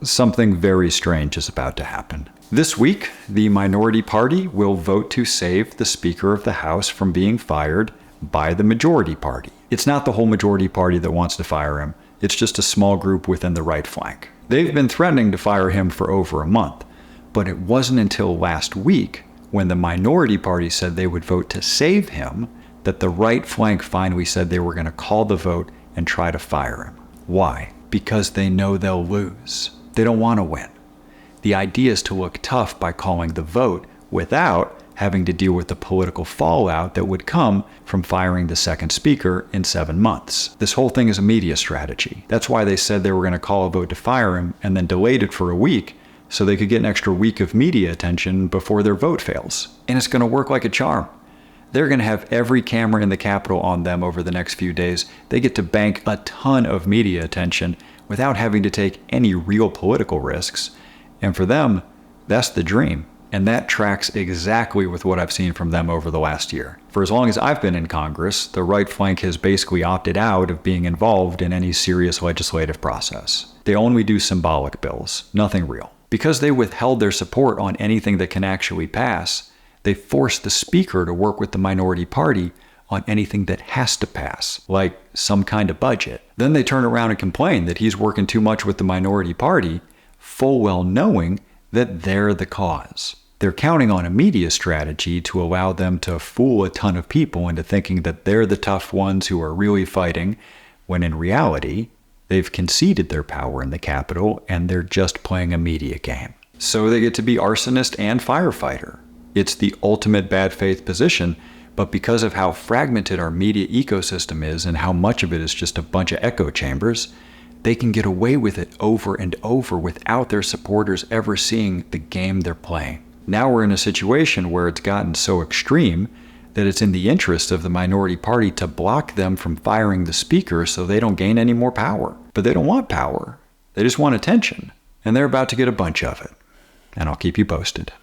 something very strange is about to happen. This week, the minority party will vote to save the Speaker of the House from being fired by the majority party. It's not the whole majority party that wants to fire him. It's just a small group within the right flank. They've been threatening to fire him for over a month, but it wasn't until last week when the minority party said they would vote to save him that the right flank finally said they were going to call the vote and try to fire him. Why? Because they know they'll lose. They don't want to win. The idea is to look tough by calling the vote without having to deal with the political fallout that would come from firing the second speaker in 7 months. This whole thing is a media strategy. That's why they said they were going to call a vote to fire him and then delayed it for a week so they could get an extra week of media attention before their vote fails. And it's going to work like a charm. They're going to have every camera in the Capitol on them over the next few days. They get to bank a ton of media attention without having to take any real political risks. And for them, that's the dream. And that tracks exactly with what I've seen from them over the last year. For as long as I've been in Congress, the right flank has basically opted out of being involved in any serious legislative process. They only do symbolic bills, nothing real. Because they withheld their support on anything that can actually pass, they forced the Speaker to work with the minority party on anything that has to pass, like some kind of budget. Then they turn around and complain that he's working too much with the minority party, full well knowing that they're the cause. They're counting on a media strategy to allow them to fool a ton of people into thinking that they're the tough ones who are really fighting, when in reality, they've conceded their power in the Capitol and they're just playing a media game. So they get to be arsonist and firefighter. It's the ultimate bad faith position, but because of how fragmented our media ecosystem is and how much of it is just a bunch of echo chambers, they can get away with it over and over without their supporters ever seeing the game they're playing. Now we're in a situation where it's gotten so extreme that it's in the interest of the minority party to block them from firing the Speaker so they don't gain any more power. But they don't want power. They just want attention. And they're about to get a bunch of it. And I'll keep you posted.